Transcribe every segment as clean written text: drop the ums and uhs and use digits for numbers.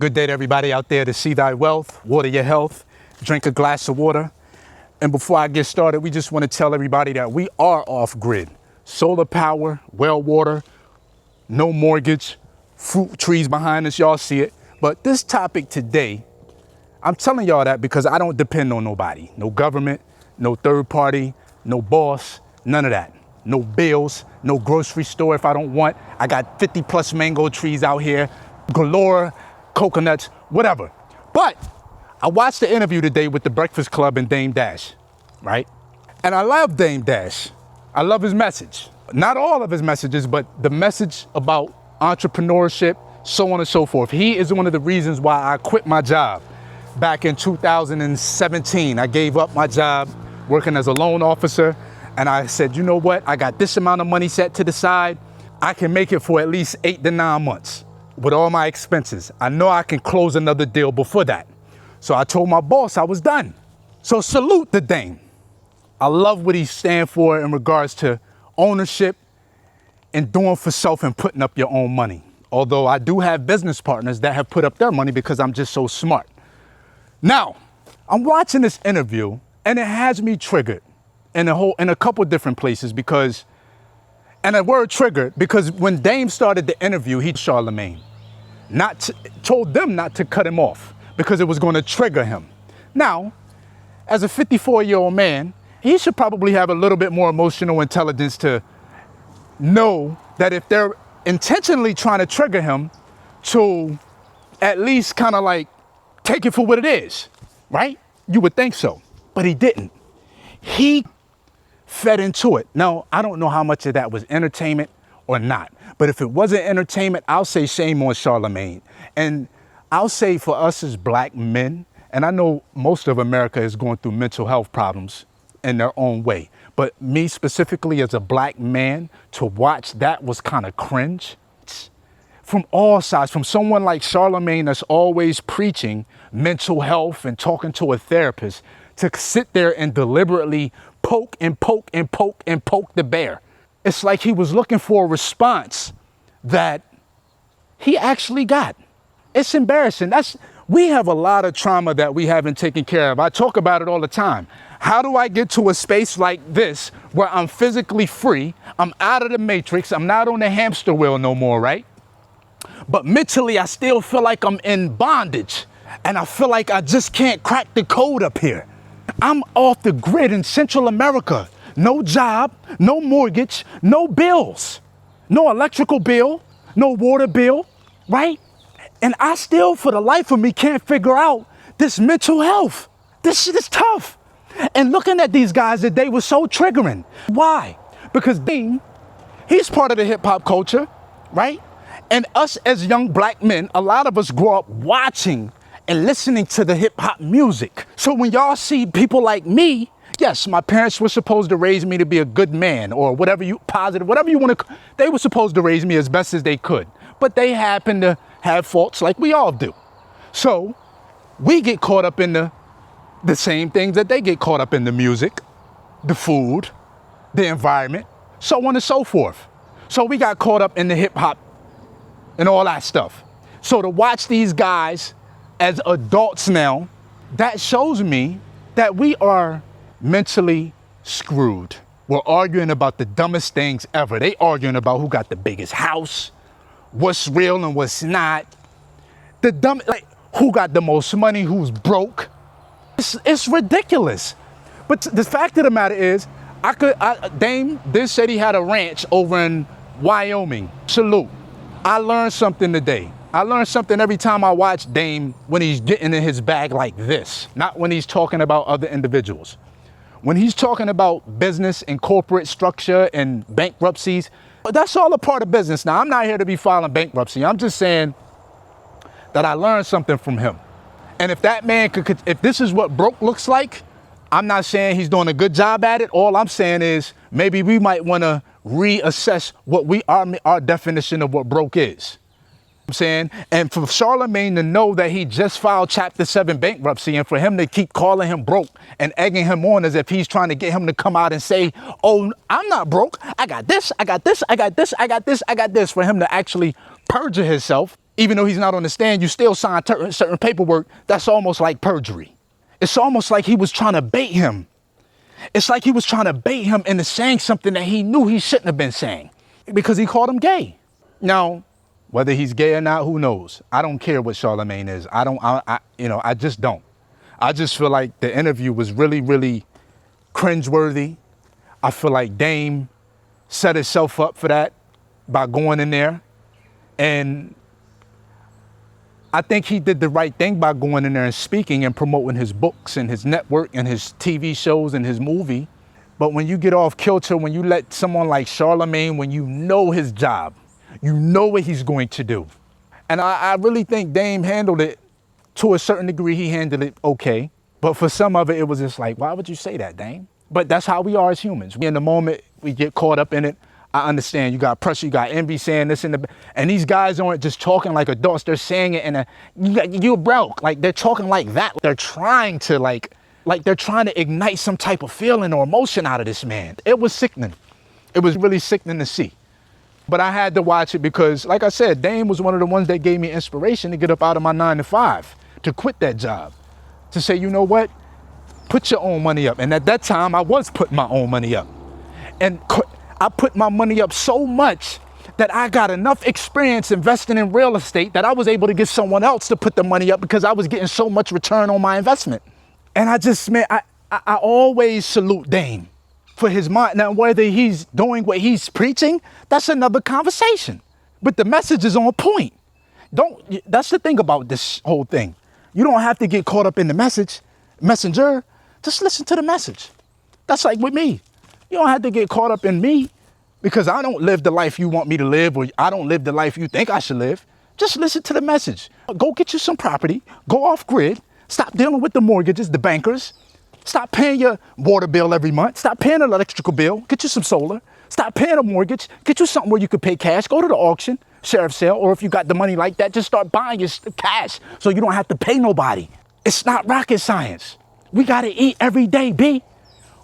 Good day to everybody out there to see thy wealth, water your health, drink a glass of water. And before I get started, we just want to tell everybody that we are off grid. Solar power, well water, no mortgage, fruit trees behind us, y'all see it. But this topic today, I'm telling y'all that because I don't depend on nobody. No government, no third party, no boss, none of that. No bills, no grocery store if I don't want. I got 50 plus mango trees out here, galore, coconuts, whatever. But I watched the interview today with the Breakfast Club and Dame Dash, right? And I love Dame Dash. I love his message. Not all of his messages, but the message about entrepreneurship, so on and so forth. He is one of the reasons why I quit my job back in 2017. I gave up my job working as a loan officer. And I said, you know what? I got this amount of money set to the side. I can make it for at least 8 to 9 months with all my expenses. I know I can close another deal before that. So I told my boss I was done. So salute the Dame. I love what he stands for in regards to ownership and doing for self and putting up your own money. Although I do have business partners that have put up their money because I'm just so smart. Now, I'm watching this interview and it has me triggered in a couple different places because, and the word triggered because when Dame started the interview, he Charlamagne told them not to cut him off because it was going to trigger him. Now, as a 54-year-old man, he should probably have a little bit more emotional intelligence to know that if they're intentionally trying to trigger him, to at least kind of like take it for what it is, right? You would think so, but he didn't. He fed into it. Now, I don't know how much of that was entertainment or not, but if it wasn't entertainment, I'll say shame on Charlamagne. And I'll say for us as black men, and I know most of America is going through mental health problems in their own way, but me specifically as a black man, to watch that was kind of cringe. From all sides, from someone like Charlamagne that's always preaching mental health and talking to a therapist, to sit there and deliberately poke and poke and poke and poke the bear. It's like he was looking for a response that he actually got. It's embarrassing. We have a lot of trauma that we haven't taken care of. I talk about it all the time. How do I get to a space like this where I'm physically free? I'm out of the matrix. I'm not on the hamster wheel no more, right? But mentally, I still feel like I'm in bondage. And I feel like I just can't crack the code up here. I'm off the grid in Central America. No job, no mortgage, no bills, no electrical bill, no water bill, right? And I still, for the life of me, can't figure out this mental health. This shit is tough. And looking at these guys today was so triggering. Why? Because he's part of the hip hop culture, right? And us as young black men, a lot of us grow up watching and listening to the hip hop music. So when y'all see people like me, yes, my parents were supposed to raise me to be a good man or whatever whatever you want to, they were supposed to raise me as best as they could. But they happen to have faults like we all do. So we get caught up in the same things that they get caught up in: the music, the food, the environment, so on and so forth. So we got caught up in the hip hop and all that stuff. So to watch these guys as adults now, that shows me that we are mentally screwed. We're arguing about the dumbest things ever. They arguing about who got the biggest house, what's real and what's not. Like who got the most money, who's broke. It's ridiculous. But the fact of the matter is, Dame said he had a ranch over in Wyoming. Salute. I learned something today. I learn something every time I watch Dame when he's getting in his bag like this, not when he's talking about other individuals. When he's talking about business and corporate structure and bankruptcies, that's all a part of business. Now, I'm not here to be filing bankruptcy. I'm just saying that I learned something from him. And if that man if this is what broke looks like, I'm not saying he's doing a good job at it. All I'm saying is maybe we might want to reassess what our definition of what broke is. I'm saying, and for Charlamagne to know that he just filed Chapter 7 bankruptcy, and for him to keep calling him broke and egging him on as if he's trying to get him to come out and say, oh, I'm not broke. I got this, I got this, I got this, I got this, I got this, for him to actually perjure himself. Even though he's not on the stand, you still sign certain paperwork. That's almost like perjury. It's almost like he was trying to bait him. It's like he was trying to bait him into saying something that he knew he shouldn't have been saying because he called him gay. Now, whether he's gay or not, who knows? I don't care what Charlamagne is. I just don't. I just feel like the interview was really, really cringeworthy. I feel like Dame set itself up for that by going in there. And I think he did the right thing by going in there and speaking and promoting his books and his network and his TV shows and his movie. But when you get off kilter, when you let someone like Charlamagne, when you know his job, you know what he's going to do. And I really think Dame handled it to a certain degree. He handled it okay. But for some of it, it was just like, why would you say that, Dame? But that's how we are as humans. In the moment, we get caught up in it. I understand. You got pressure, you got envy saying this and these guys aren't just talking like adults. They're saying it in you're broke. Like they're talking like that. They're trying to like they're trying to ignite some type of feeling or emotion out of this man. It was sickening. It was really sickening to see. But I had to watch it because, like I said, Dame was one of the ones that gave me inspiration to get up out of my 9-to-5, to quit that job, to say, you know what, put your own money up. And at that time, I was putting my own money up. And I put my money up so much that I got enough experience investing in real estate that I was able to get someone else to put the money up because I was getting so much return on my investment. And I always salute Dame for his mind. Now, whether he's doing what he's preaching, that's another conversation. But the message is on point. That's the thing about this whole thing. You don't have to get caught up in the messenger. Just listen to the message. That's like with me. You don't have to get caught up in me because I don't live the life you want me to live or I don't live the life you think I should live. Just listen to the message. Go get you some property. Go off grid. Stop dealing with the mortgages, the bankers. Stop paying your water bill every month. Stop paying an electrical bill. Get you some solar. Stop paying a mortgage. Get you something where you could pay cash. Go to the auction, sheriff's sale, or if you got the money like that, just start buying your cash so you don't have to pay nobody. It's not rocket science. We got to eat every day, B.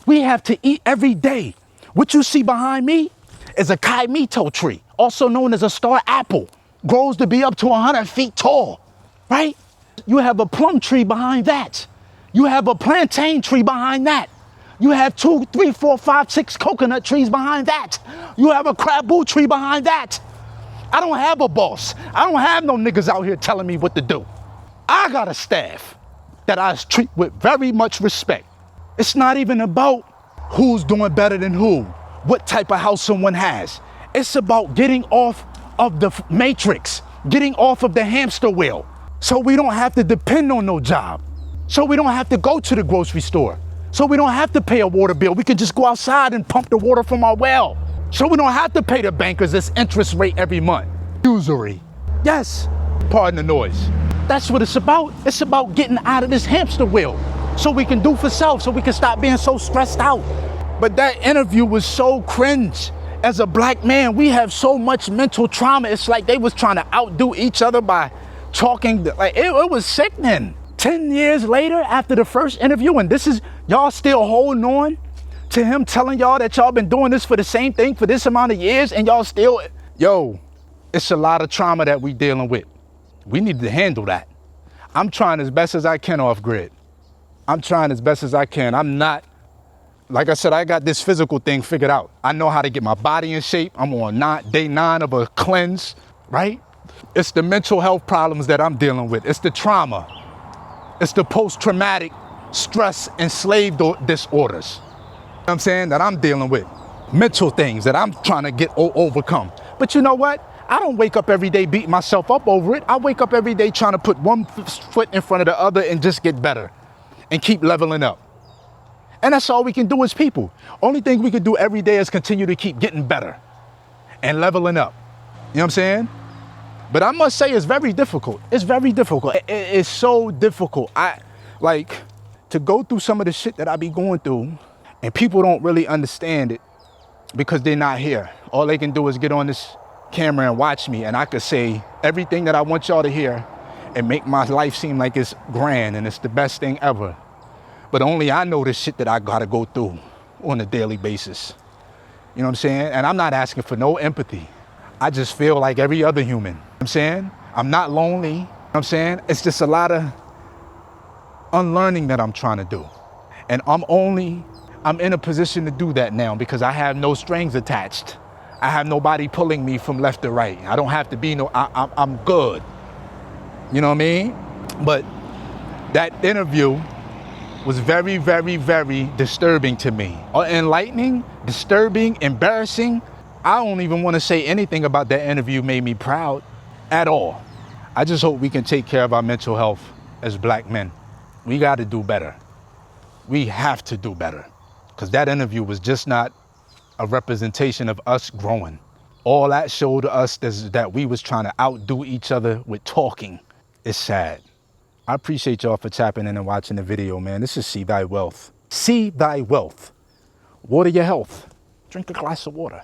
We have to eat every day. What you see behind me is a kaimito tree, also known as a star apple. Grows to be up to 100 feet tall, right? You have a plum tree behind that. You have a plantain tree behind that. You have 2, 3, 4, 5, 6 coconut trees behind that. You have a craboo tree behind that. I don't have a boss. I don't have no niggas out here telling me what to do. I got a staff that I treat with very much respect. It's not even about who's doing better than who, what type of house someone has. It's about getting off of the matrix, getting off of the hamster wheel, so we don't have to depend on no job. So we don't have to go to the grocery store. So we don't have to pay a water bill. We can just go outside and pump the water from our well. So we don't have to pay the bankers this interest rate every month. Usury. Yes, pardon the noise. That's what it's about. It's about getting out of this hamster wheel so we can do for self, so we can stop being so stressed out. But that interview was so cringe. As a black man, we have so much mental trauma. It's like they was trying to outdo each other by talking. Like it was sickening. 10 years later, after the first interview, and this is y'all still holding on to him telling y'all that y'all been doing this for the same thing for this amount of years, and y'all still, it's a lot of trauma that we dealing with. We need to handle that. I'm trying as best as I can off grid. I'm trying as best as I can. I'm not, like I said, I got this physical thing figured out. I know how to get my body in shape. I'm on day 9 of a cleanse, right? It's the mental health problems that I'm dealing with. It's the trauma. It's the post-traumatic stress and slave disorders. You know what I'm saying? That I'm dealing with. Mental things that I'm trying to overcome. But you know what? I don't wake up every day beating myself up over it. I wake up every day trying to put one foot in front of the other and just get better and keep leveling up. And that's all we can do as people. Only thing we can do every day is continue to keep getting better and leveling up. You know what I'm saying? But I must say it's very difficult. It's very difficult. It's so difficult. To go through some of the shit that I be going through, and people don't really understand it because they're not here. All they can do is get on this camera and watch me, and I could say everything that I want y'all to hear and make my life seem like it's grand and it's the best thing ever. But only I know the shit that I gotta go through on a daily basis. You know what I'm saying? And I'm not asking for no empathy. I just feel like every other human. You know what I'm saying? I'm not lonely. You know what I'm saying? It's just a lot of unlearning that I'm trying to do. And I'm in a position to do that now because I have no strings attached. I have nobody pulling me from left to right. I don't have to be I'm good. You know what I mean? But that interview was very, very, very disturbing to me. Enlightening, disturbing, embarrassing. I don't even want to say anything about that interview made me proud at all. I just hope we can take care of our mental health as black men. We got to do better. We have to do better. Because that interview was just not a representation of us growing. All that showed us is that we was trying to outdo each other with talking. It's sad. I appreciate y'all for tapping in and watching the video, man. This is See Thy Wealth. See Thy Wealth. Water your health. Drink a glass of water.